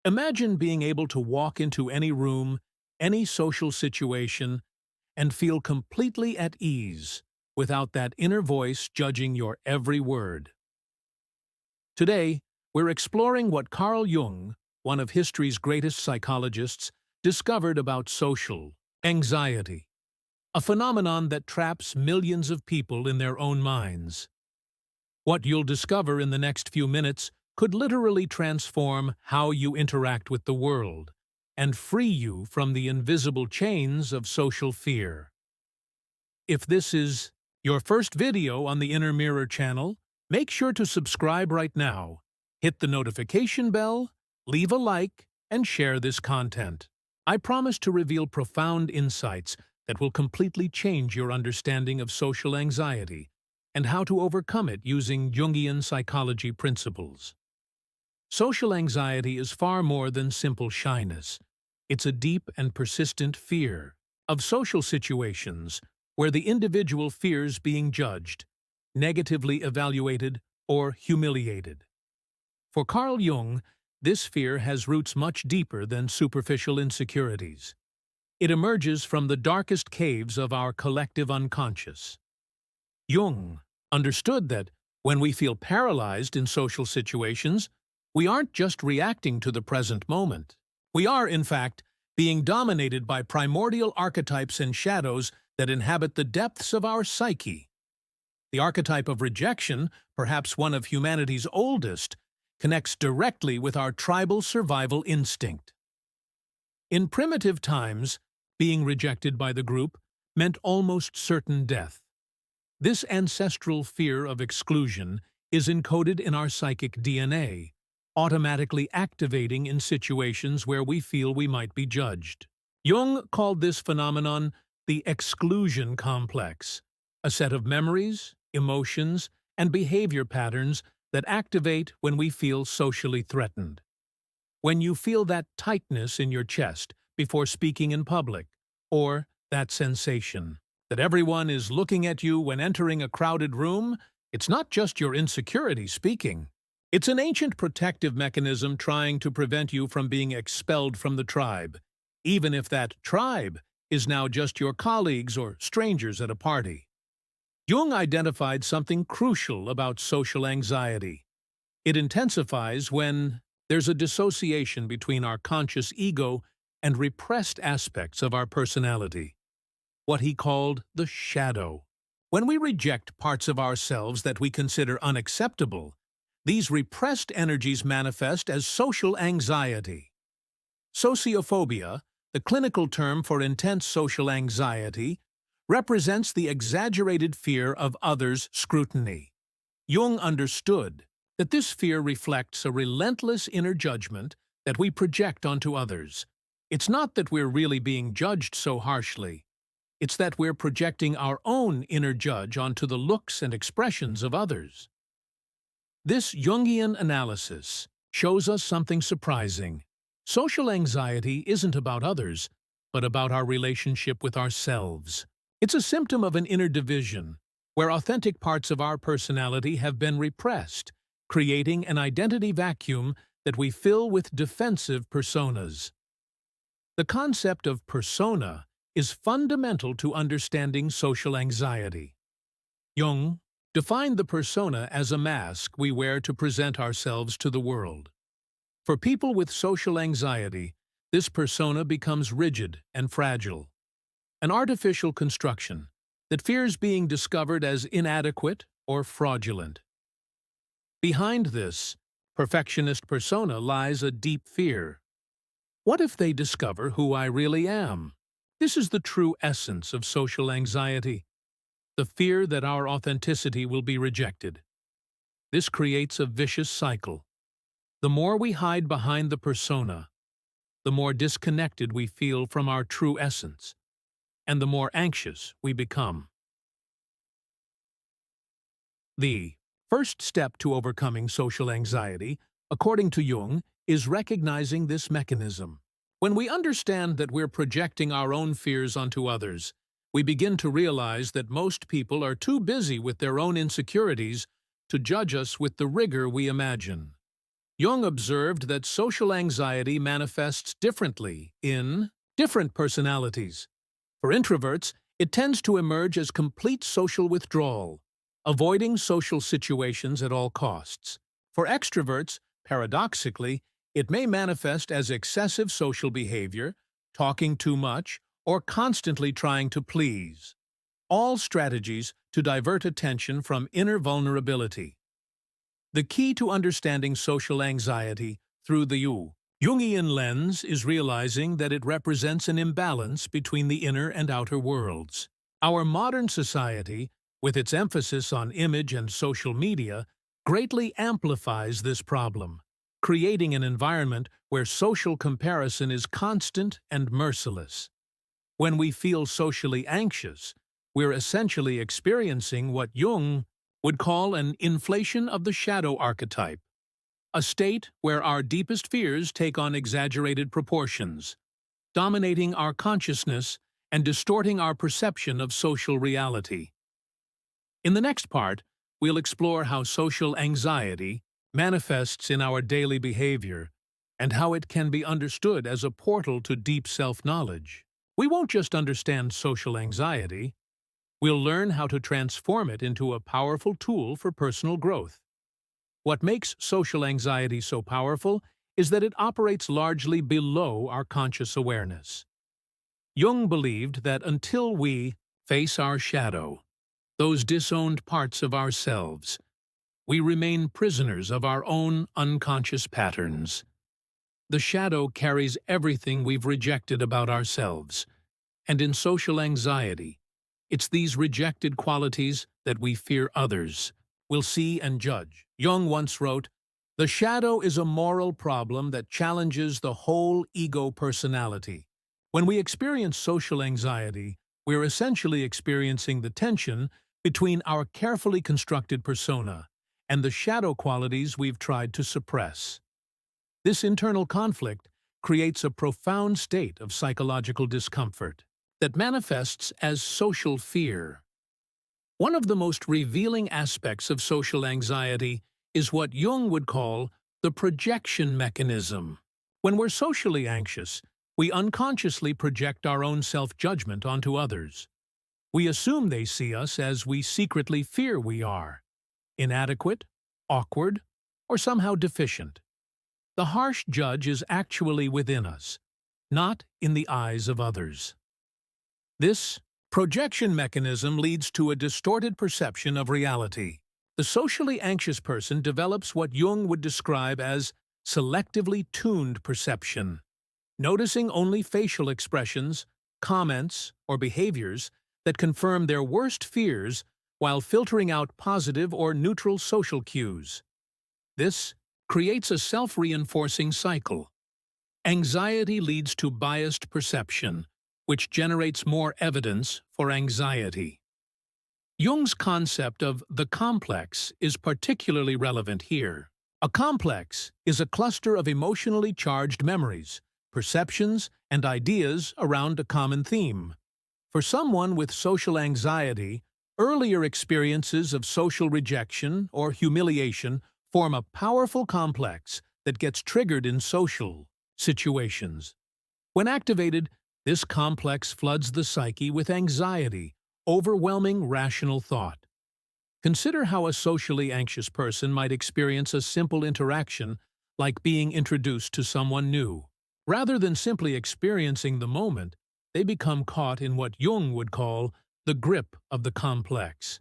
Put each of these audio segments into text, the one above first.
Imagine being able to walk into any room, any social situation, and feel completely at ease without that inner voice judging your every word. Today, we're exploring what Carl Jung, one of history's greatest psychologists, discovered about social anxiety, a phenomenon that traps millions of people in their own minds. What you'll discover in the next few minutes could literally transform how you interact with the world and free you from the invisible chains of social fear. If this is your first video on the Inner Mirror channel, make sure to subscribe right now, hit the notification bell, leave a like, and share this content. I promise to reveal profound insights that will completely change your understanding of social anxiety and how to overcome it using Jungian psychology principles. Social anxiety is far more than simple shyness. It's a deep and persistent fear of social situations where the individual fears being judged, negatively evaluated, or humiliated. For Carl Jung, this fear has roots much deeper than superficial insecurities. It emerges from the darkest caves of our collective unconscious. Jung understood that when we feel paralyzed in social situations, we aren't just reacting to the present moment. We are, in fact, being dominated by primordial archetypes and shadows that inhabit the depths of our psyche. The archetype of rejection, perhaps one of humanity's oldest, connects directly with our tribal survival instinct. In primitive times, being rejected by the group meant almost certain death. This ancestral fear of exclusion is encoded in our psychic DNA, automatically activating in situations where we feel we might be judged. Jung called this phenomenon the exclusion complex, a set of memories, emotions, and behavior patterns that activate when we feel socially threatened. When you feel that tightness in your chest before speaking in public, or that sensation that everyone is looking at you when entering a crowded room, it's not just your insecurity speaking. It's an ancient protective mechanism trying to prevent you from being expelled from the tribe, even if that tribe is now just your colleagues or strangers at a party. Jung identified something crucial about social anxiety. It intensifies when there's a dissociation between our conscious ego and repressed aspects of our personality, what he called the shadow. When we reject parts of ourselves that we consider unacceptable, these repressed energies manifest as social anxiety. Sociophobia, the clinical term for intense social anxiety, represents the exaggerated fear of others' scrutiny. Jung understood that this fear reflects a relentless inner judgment that we project onto others. It's not that we're really being judged so harshly. It's that we're projecting our own inner judge onto the looks and expressions of others. This Jungian analysis shows us something surprising. Social anxiety isn't about others, but about our relationship with ourselves. It's a symptom of an inner division, where authentic parts of our personality have been repressed, creating an identity vacuum that we fill with defensive personas. The concept of persona is fundamental to understanding social anxiety. Jung defined the persona as a mask we wear to present ourselves to the world. For people with social anxiety, this persona becomes rigid and fragile, an artificial construction that fears being discovered as inadequate or fraudulent. Behind this perfectionist persona lies a deep fear. What if they discover who I really am? This is the true essence of social anxiety, the fear that our authenticity will be rejected. This creates a vicious cycle. The more we hide behind the persona, the more disconnected we feel from our true essence, and the more anxious we become. The first step to overcoming social anxiety, according to Jung, is recognizing this mechanism. When we understand that we're projecting our own fears onto others, we begin to realize that most people are too busy with their own insecurities to judge us with the rigor we imagine. Jung observed that social anxiety manifests differently in different personalities. For introverts, it tends to emerge as complete social withdrawal, avoiding social situations at all costs. For extroverts, paradoxically, it may manifest as excessive social behavior, talking too much, or constantly trying to please. All strategies to divert attention from inner vulnerability. The key to understanding social anxiety through the Jungian lens is realizing that it represents an imbalance between the inner and outer worlds. Our modern society, with its emphasis on image and social media, greatly amplifies this problem, creating an environment where social comparison is constant and merciless. When we feel socially anxious, we're essentially experiencing what Jung would call an inflation of the shadow archetype, a state where our deepest fears take on exaggerated proportions, dominating our consciousness and distorting our perception of social reality. In the next part, we'll explore how social anxiety manifests in our daily behavior and how it can be understood as a portal to deep self-knowledge. We won't just understand social anxiety, we'll learn how to transform it into a powerful tool for personal growth. What makes social anxiety so powerful is that it operates largely below our conscious awareness. Jung believed that until we face our shadow, those disowned parts of ourselves, we remain prisoners of our own unconscious patterns. The shadow carries everything we've rejected about ourselves, and in social anxiety, it's these rejected qualities that we fear others will see and judge. Jung once wrote, "The shadow is a moral problem that challenges the whole ego personality." When we experience social anxiety, we're essentially experiencing the tension between our carefully constructed persona and the shadow qualities we've tried to suppress. This internal conflict creates a profound state of psychological discomfort that manifests as social fear. One of the most revealing aspects of social anxiety is what Jung would call the projection mechanism. When we're socially anxious, we unconsciously project our own self-judgment onto others. We assume they see us as we secretly fear we are, inadequate, awkward, or somehow deficient. The harsh judge is actually within us, not in the eyes of others. This projection mechanism leads to a distorted perception of reality. The socially anxious person develops what Jung would describe as selectively tuned perception, noticing only facial expressions, comments, or behaviors that confirm their worst fears while filtering out positive or neutral social cues. This creates a self-reinforcing cycle. Anxiety leads to biased perception, which generates more evidence for anxiety. Jung's concept of the complex is particularly relevant here. A complex is a cluster of emotionally charged memories, perceptions, and ideas around a common theme. For someone with social anxiety, earlier experiences of social rejection or humiliation form a powerful complex that gets triggered in social situations. When activated, this complex floods the psyche with anxiety, overwhelming rational thought. Consider how a socially anxious person might experience a simple interaction like being introduced to someone new. Rather than simply experiencing the moment, they become caught in what Jung would call the grip of the complex.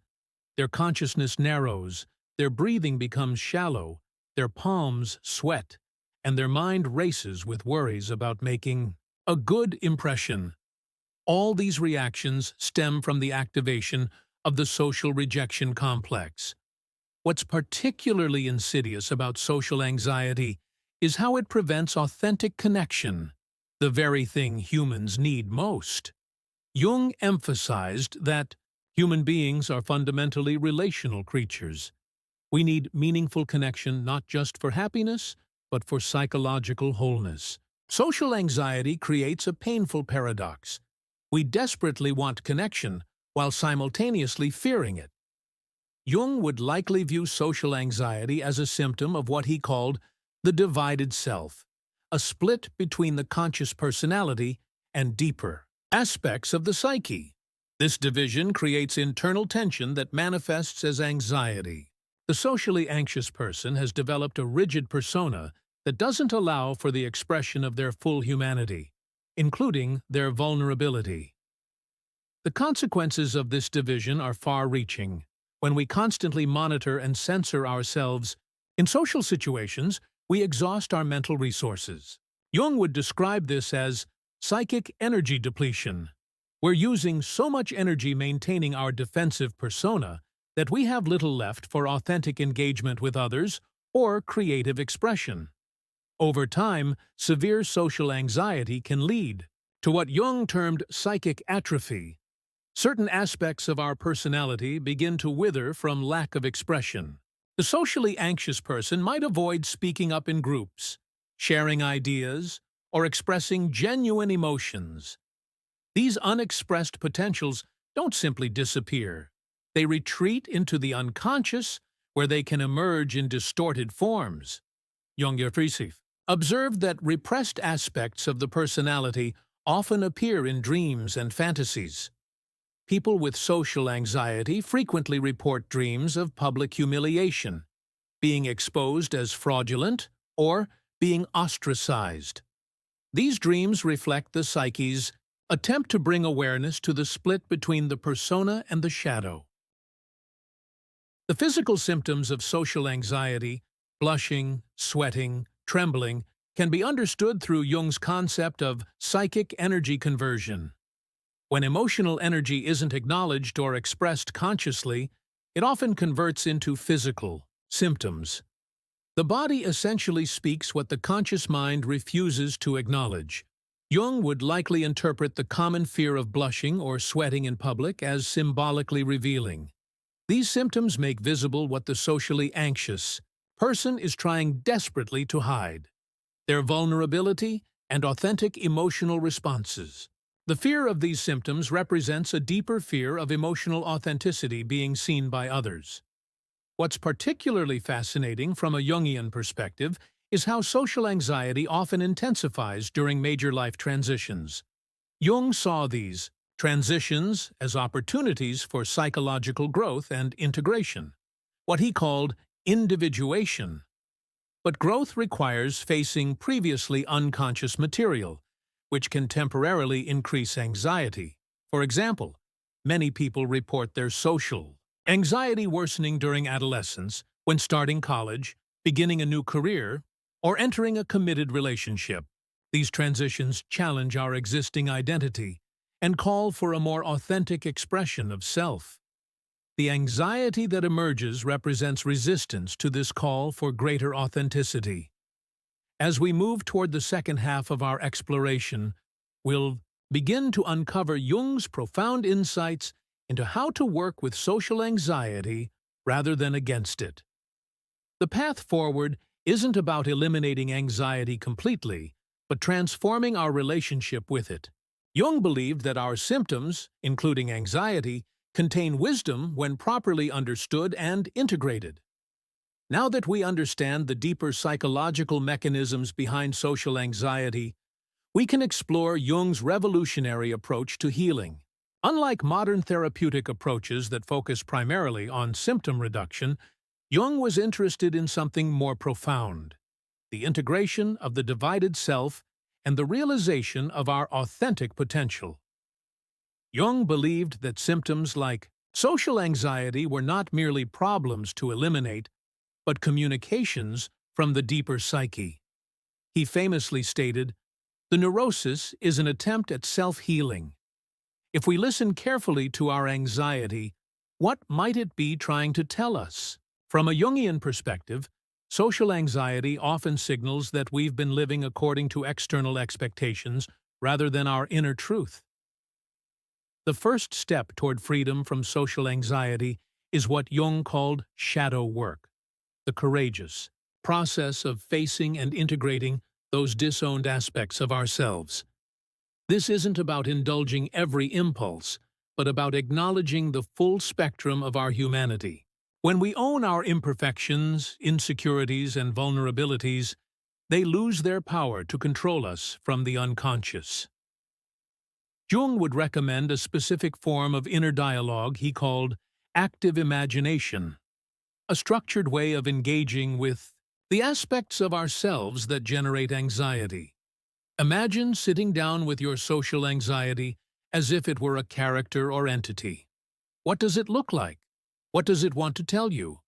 Their consciousness narrows, their breathing becomes shallow, their palms sweat, and their mind races with worries about making a good impression. All these reactions stem from the activation of the social rejection complex. What's particularly insidious about social anxiety is how it prevents authentic connection, the very thing humans need most. Jung emphasized that human beings are fundamentally relational creatures. We need meaningful connection not just for happiness, but for psychological wholeness. Social anxiety creates a painful paradox. We desperately want connection while simultaneously fearing it. Jung would likely view social anxiety as a symptom of what he called the divided self, a split between the conscious personality and deeper aspects of the psyche. This division creates internal tension that manifests as anxiety. The socially anxious person has developed a rigid persona that doesn't allow for the expression of their full humanity, including their vulnerability. The consequences of this division are far-reaching. When we constantly monitor and censor ourselves in social situations, we exhaust our mental resources. Jung would describe this as psychic energy depletion. We're using so much energy maintaining our defensive persona that we have little left for authentic engagement with others or creative expression. Over time, severe social anxiety can lead to what Jung termed psychic atrophy. Certain aspects of our personality begin to wither from lack of expression. The socially anxious person might avoid speaking up in groups, sharing ideas, or expressing genuine emotions. These unexpressed potentials don't simply disappear. They retreat into the unconscious, where they can emerge in distorted forms. Jungian observed that repressed aspects of the personality often appear in dreams and fantasies. People with social anxiety frequently report dreams of public humiliation, being exposed as fraudulent, or being ostracized. These dreams reflect the psyche's attempt to bring awareness to the split between the persona and the shadow. The physical symptoms of social anxiety, blushing, sweating, trembling, can be understood through Jung's concept of psychic energy conversion. When emotional energy isn't acknowledged or expressed consciously, it often converts into physical symptoms. The body essentially speaks what the conscious mind refuses to acknowledge. Jung would likely interpret the common fear of blushing or sweating in public as symbolically revealing. These symptoms make visible what the socially anxious person is trying desperately to hide: their vulnerability and authentic emotional responses. The fear of these symptoms represents a deeper fear of emotional authenticity being seen by others. What's particularly fascinating from a Jungian perspective is how social anxiety often intensifies during major life transitions. Jung saw these transitions as opportunities for psychological growth and integration, what he called individuation. But growth requires facing previously unconscious material, which can temporarily increase anxiety. For example, many people report their social anxiety worsening during adolescence, when starting college, beginning a new career, or entering a committed relationship. These transitions challenge our existing identity and call for a more authentic expression of self. The anxiety that emerges represents resistance to this call for greater authenticity. As we move toward the second half of our exploration, we'll begin to uncover Jung's profound insights into how to work with social anxiety rather than against it. The path forward isn't about eliminating anxiety completely, but transforming our relationship with it. Jung believed that our symptoms, including anxiety, contain wisdom when properly understood and integrated. Now that we understand the deeper psychological mechanisms behind social anxiety, we can explore Jung's revolutionary approach to healing. Unlike modern therapeutic approaches that focus primarily on symptom reduction, Jung was interested in something more profound: the integration of the divided self and the realization of our authentic potential. Jung believed that symptoms like social anxiety were not merely problems to eliminate, but communications from the deeper psyche. He famously stated, "The neurosis is an attempt at self-healing." If we listen carefully to our anxiety, what might it be trying to tell us? From a Jungian perspective, social anxiety often signals that we've been living according to external expectations rather than our inner truth. The first step toward freedom from social anxiety is what Jung called shadow work, the courageous process of facing and integrating those disowned aspects of ourselves. This isn't about indulging every impulse, but about acknowledging the full spectrum of our humanity. When we own our imperfections, insecurities, and vulnerabilities, they lose their power to control us from the unconscious. Jung would recommend a specific form of inner dialogue he called active imagination, a structured way of engaging with the aspects of ourselves that generate anxiety. Imagine sitting down with your social anxiety as if it were a character or entity. What does it look like? What does it want to tell you?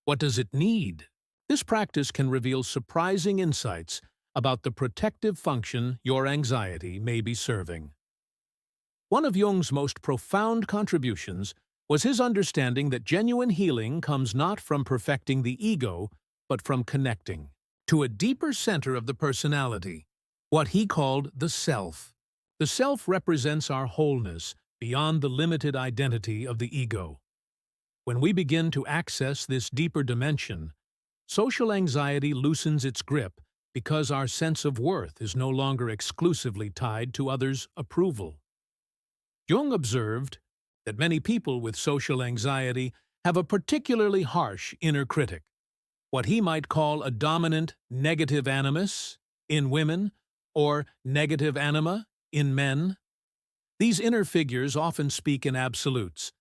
What does it need? This practice can reveal surprising insights about the protective function your anxiety may be serving. One of Jung's most profound contributions was his understanding that genuine healing comes not from perfecting the ego, but from connecting to a deeper center of the personality, what he called the self. The self represents our wholeness beyond the limited identity of the ego. When we begin to access this deeper dimension, social anxiety loosens its grip because our sense of worth is no longer exclusively tied to others' approval. Jung observed that many people with social anxiety have a particularly harsh inner critic, what he might call a dominant negative animus in women or negative anima in men. These inner figures often speak in absolutes.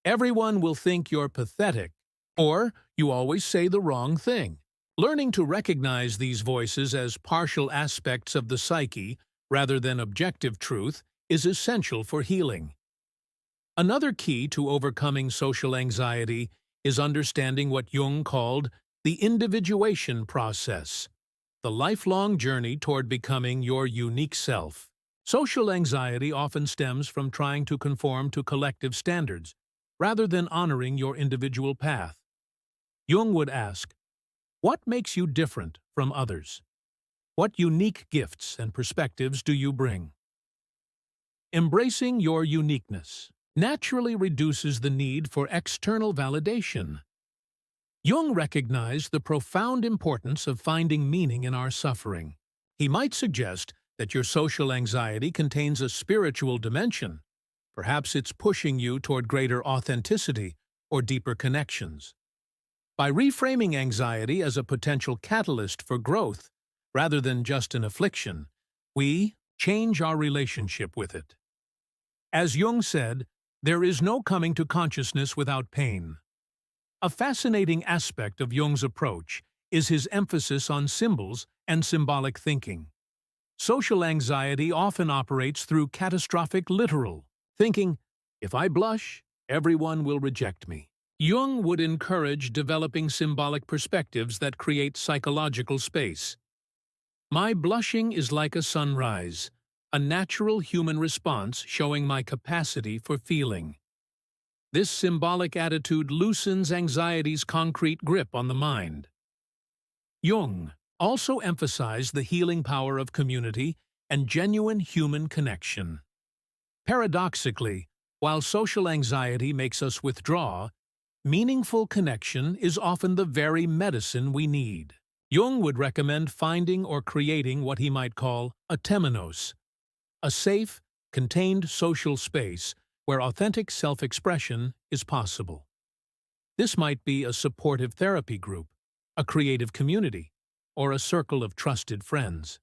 Everyone will think you're pathetic, or you always say the wrong thing. Learning to recognize these voices as partial aspects of the psyche rather than objective truth is essential for healing. Another key to overcoming social anxiety is understanding what Jung called the individuation process, the lifelong journey toward becoming your unique self. Social anxiety often stems from trying to conform to collective standards, rather than honoring your individual path. Jung would ask, what makes you different from others? What unique gifts and perspectives do you bring? Embracing your uniqueness naturally reduces the need for external validation. Jung recognized the profound importance of finding meaning in our suffering. He might suggest that your social anxiety contains a spiritual dimension. Perhaps it's pushing you toward greater authenticity or deeper connections. By reframing anxiety as a potential catalyst for growth, rather than just an affliction, we change our relationship with it. As Jung said, there is no coming to consciousness without pain. A fascinating aspect of Jung's approach is his emphasis on symbols and symbolic thinking. Social anxiety often operates through catastrophic literal thinking, if I blush, everyone will reject me. Jung would encourage developing symbolic perspectives that create psychological space. My blushing is like a sunrise, a natural human response showing my capacity for feeling. This symbolic attitude loosens anxiety's concrete grip on the mind. Jung also emphasized the healing power of community and genuine human connection. Paradoxically, while social anxiety makes us withdraw, meaningful connection is often the very medicine we need. Jung would recommend finding or creating what he might call a temenos, a safe, contained social space where authentic self-expression is possible. This might be a supportive therapy group, a creative community, or a circle of trusted friends.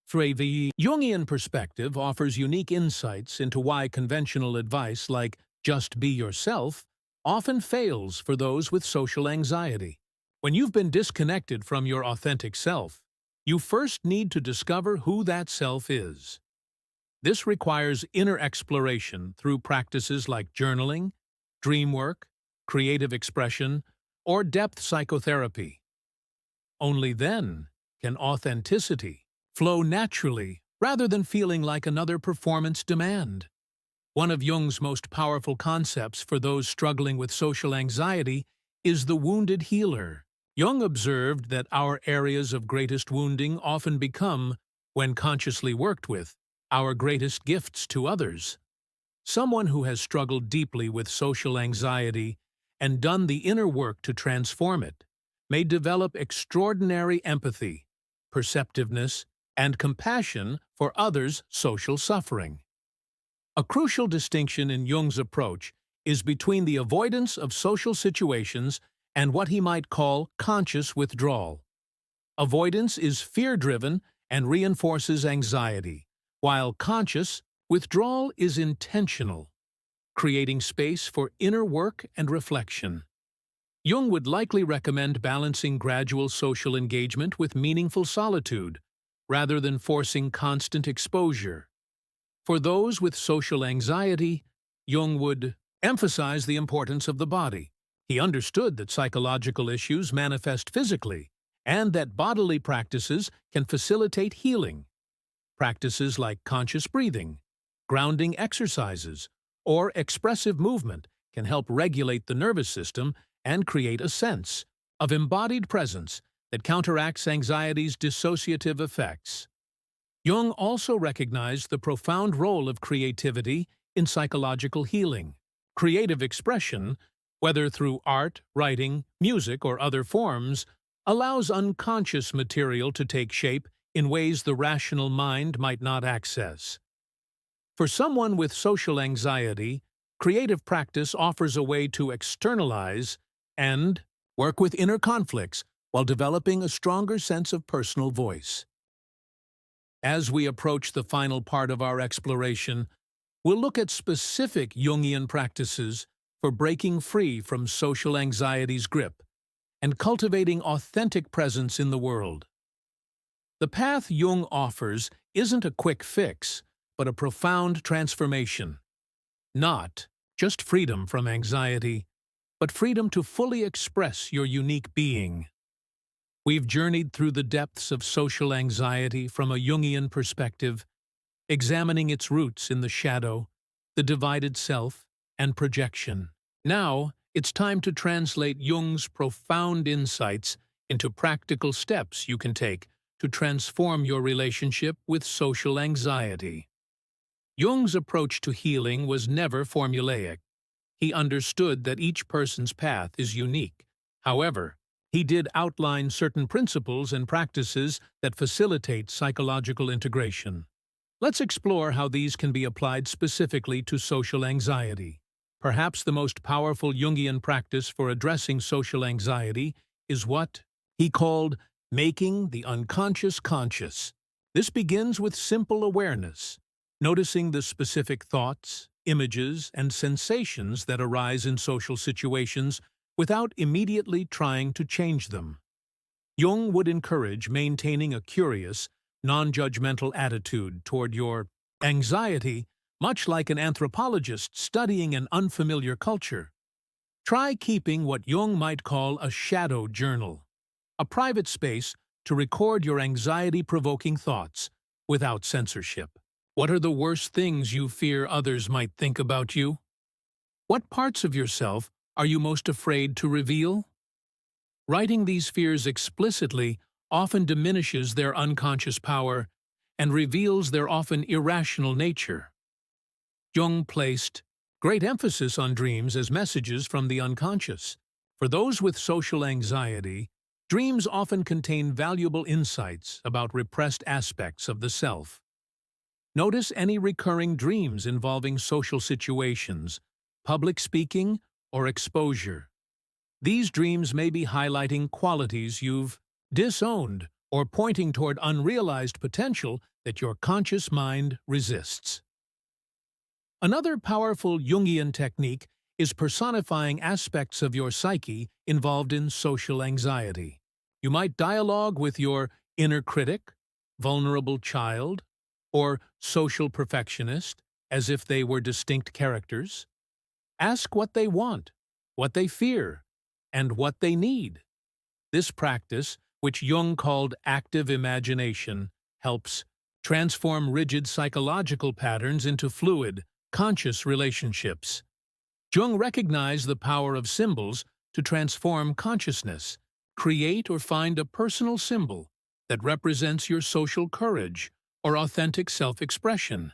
The Jungian perspective offers unique insights into why conventional advice like just be yourself often fails for those with social anxiety. When you've been disconnected from your authentic self, you first need to discover who that self is. This requires inner exploration through practices like journaling, dream work, creative expression, or depth psychotherapy. Only then can authenticity flow naturally rather than feeling like another performance demand. One of Jung's most powerful concepts for those struggling with social anxiety is the wounded healer. Jung observed that our areas of greatest wounding often become, when consciously worked with, our greatest gifts to others. Someone who has struggled deeply with social anxiety and done the inner work to transform it may develop extraordinary empathy, perceptiveness, and compassion for others' social suffering. A crucial distinction in Jung's approach is between the avoidance of social situations and what he might call conscious withdrawal. Avoidance is fear-driven and reinforces anxiety, while conscious withdrawal is intentional, creating space for inner work and reflection. Jung would likely recommend balancing gradual social engagement with meaningful solitude, rather than forcing constant exposure. For those with social anxiety, Jung would emphasize the importance of the body. He understood that psychological issues manifest physically, and that bodily practices can facilitate healing. Practices like conscious breathing, grounding exercises, or expressive movement can help regulate the nervous system and create a sense of embodied presence that counteracts anxiety's dissociative effects. Jung also recognized the profound role of creativity in psychological healing. Creative expression, whether through art, writing, music, or other forms, allows unconscious material to take shape in ways the rational mind might not access. For someone with social anxiety, creative practice offers a way to externalize and work with inner conflicts while developing a stronger sense of personal voice. As we approach the final part of our exploration, we'll look at specific Jungian practices for breaking free from social anxiety's grip and cultivating authentic presence in the world. The path Jung offers isn't a quick fix, but a profound transformation. Not just freedom from anxiety, but freedom to fully express your unique being. We've journeyed through the depths of social anxiety from a Jungian perspective, examining its roots in the shadow, the divided self, and projection. Now, it's time to translate Jung's profound insights into practical steps you can take to transform your relationship with social anxiety. Jung's approach to healing was never formulaic. He understood that each person's path is unique. However, he did outline certain principles and practices that facilitate psychological integration. Let's explore how these can be applied specifically to social anxiety. Perhaps the most powerful Jungian practice for addressing social anxiety is what he called making the unconscious conscious. This begins with simple awareness, noticing the specific thoughts, images, and sensations that arise in social situations without immediately trying to change them. Jung would encourage maintaining a curious, non-judgmental attitude toward your anxiety, much like an anthropologist studying an unfamiliar culture. Try keeping what Jung might call a shadow journal, a private space to record your anxiety-provoking thoughts without censorship. What are the worst things you fear others might think about you? What parts of yourself are you most afraid to reveal? Writing these fears explicitly often diminishes their unconscious power and reveals their often irrational nature. Jung placed great emphasis on dreams as messages from the unconscious. For those with social anxiety, dreams often contain valuable insights about repressed aspects of the self. Notice any recurring dreams involving social situations, public speaking, or exposure. These dreams may be highlighting qualities you've disowned or pointing toward unrealized potential that your conscious mind resists. Another powerful Jungian technique is personifying aspects of your psyche involved in social anxiety. You might dialogue with your inner critic, vulnerable child, or social perfectionist as if they were distinct characters. Ask what they want, what they fear, and what they need. This practice, which Jung called active imagination, helps transform rigid psychological patterns into fluid, conscious relationships. Jung recognized the power of symbols to transform consciousness. Create or find a personal symbol that represents your social courage or authentic self-expression.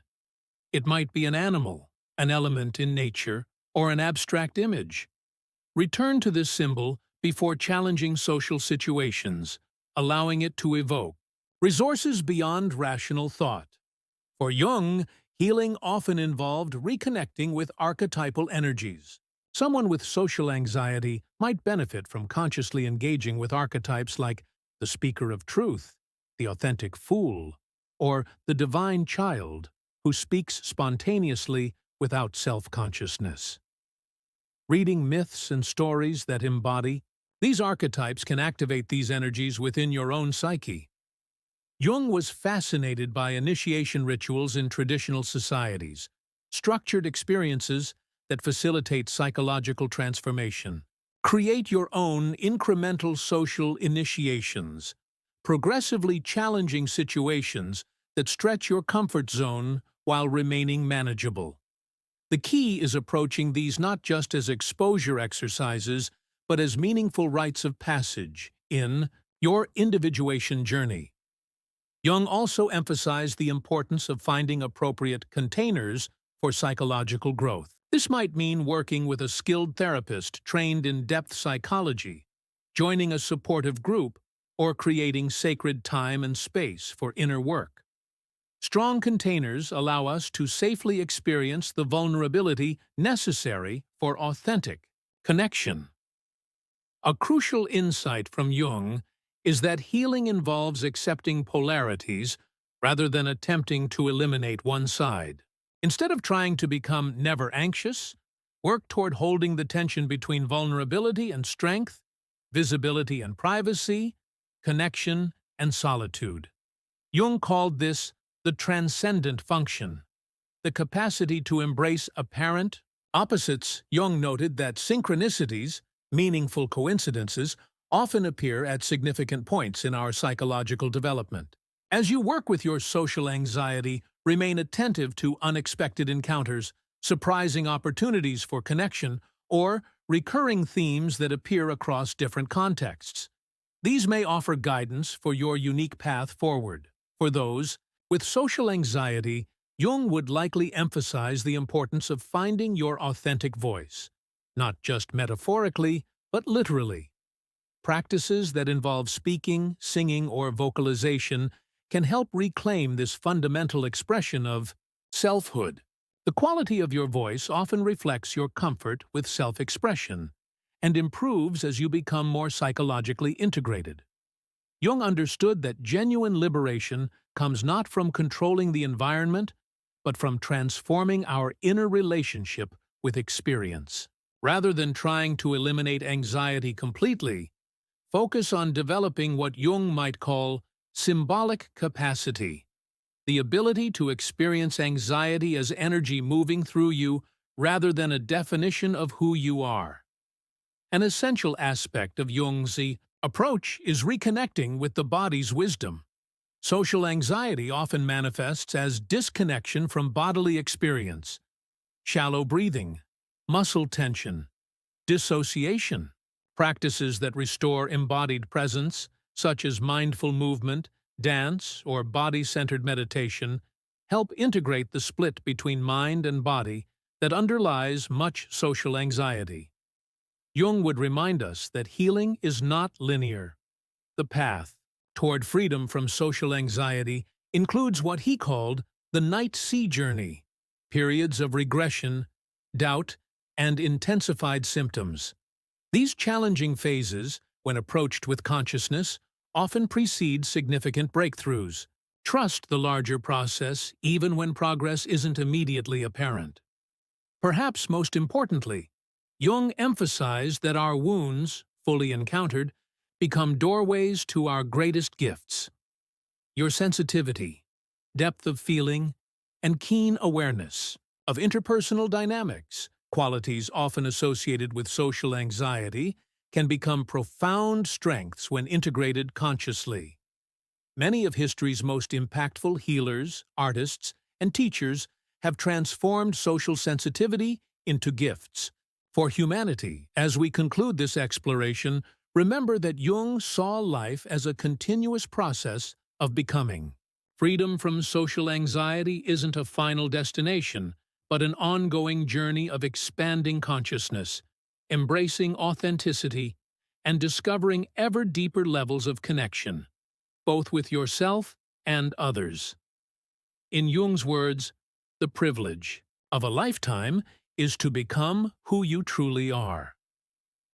It might be an animal, an element in nature, or an abstract image. Return to this symbol before challenging social situations, allowing it to evoke resources beyond rational thought. For Jung, healing often involved reconnecting with archetypal energies, Someone with social anxiety might benefit from consciously engaging with archetypes like the speaker of truth, the authentic fool, or the divine child who speaks spontaneously without self-consciousness. Reading myths and stories that embody these archetypes can activate these energies within your own psyche. Jung was fascinated by initiation rituals in traditional societies, structured experiences that facilitate psychological transformation. Create your own incremental social initiations, progressively challenging situations that stretch your comfort zone while remaining manageable. The key is approaching these not just as exposure exercises, but as meaningful rites of passage in your individuation journey. Jung also emphasized the importance of finding appropriate containers for psychological growth. This might mean working with a skilled therapist trained in depth psychology, joining a supportive group, or creating sacred time and space for inner work. Strong containers allow us to safely experience the vulnerability necessary for authentic connection. A crucial insight from Jung is that healing involves accepting polarities rather than attempting to eliminate one side. Instead of trying to become never anxious, work toward holding the tension between vulnerability and strength, visibility and privacy, connection and solitude. Jung called this the transcendent function, the capacity to embrace apparent opposites. Jung noted that synchronicities, meaningful coincidences, often appear at significant points in our psychological development. As you work with your social anxiety, remain attentive to unexpected encounters, surprising opportunities for connection, or recurring themes that appear across different contexts. These may offer guidance for your unique path forward. For those with social anxiety, Jung would likely emphasize the importance of finding your authentic voice, not just metaphorically, but literally. Practices that involve speaking, singing, or vocalization can help reclaim this fundamental expression of selfhood. The quality of your voice often reflects your comfort with self-expression and improves as you become more psychologically integrated. Jung understood that genuine liberation comes not from controlling the environment, but from transforming our inner relationship with experience. Rather than trying to eliminate anxiety completely, focus on developing what Jung might call symbolic capacity, the ability to experience anxiety as energy moving through you rather than a definition of who you are. An essential aspect of Jung's approach is reconnecting with the body's wisdom. Social anxiety often manifests as disconnection from bodily experience, shallow breathing, muscle tension, dissociation. Practices that restore embodied presence, such as mindful movement, dance, or body-centered meditation, help integrate the split between mind and body that underlies much social anxiety. Jung would remind us that healing is not linear. The path toward freedom from social anxiety includes what he called the night sea journey, periods of regression, doubt, and intensified symptoms. These challenging phases, when approached with consciousness, often precede significant breakthroughs. Trust the larger process even when progress isn't immediately apparent. Perhaps most importantly, Jung emphasized that our wounds, fully encountered, become doorways to our greatest gifts. Your sensitivity, depth of feeling, and keen awareness of interpersonal dynamics, qualities often associated with social anxiety, can become profound strengths when integrated consciously. Many of history's most impactful healers, artists, and teachers have transformed social sensitivity into gifts for humanity. As we conclude this exploration, remember that Jung saw life as a continuous process of becoming. Freedom from social anxiety isn't a final destination, but an ongoing journey of expanding consciousness, embracing authenticity, and discovering ever deeper levels of connection, both with yourself and others. In Jung's words, the privilege of a lifetime is to become who you truly are.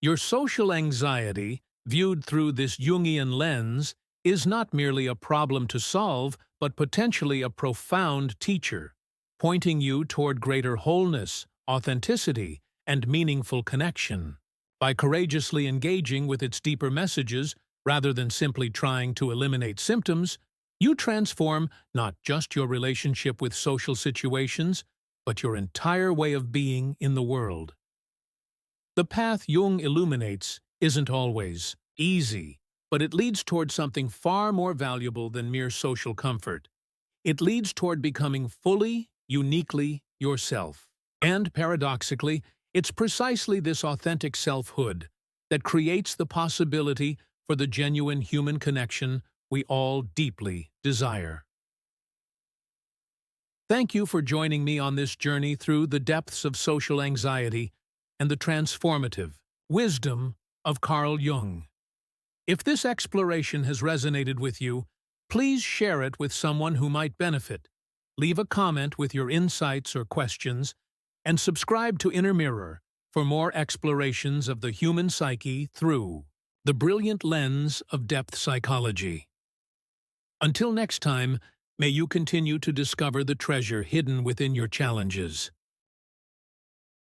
Your social anxiety, viewed through this Jungian lens, is not merely a problem to solve, but potentially a profound teacher, pointing you toward greater wholeness, authenticity, and meaningful connection. By courageously engaging with its deeper messages, rather than simply trying to eliminate symptoms, you transform not just your relationship with social situations, but your entire way of being in the world. The path Jung illuminates isn't always easy, but it leads toward something far more valuable than mere social comfort. It leads toward becoming fully, uniquely yourself. And paradoxically, it's precisely this authentic selfhood that creates the possibility for the genuine human connection we all deeply desire. Thank you for joining me on this journey through the depths of social anxiety and the transformative wisdom of Carl Jung. If this exploration has resonated with you, please share it with someone who might benefit. Leave a comment with your insights or questions, and subscribe to Inner Mirror for more explorations of the human psyche through the brilliant lens of depth psychology. Until next time, may you continue to discover the treasure hidden within your challenges.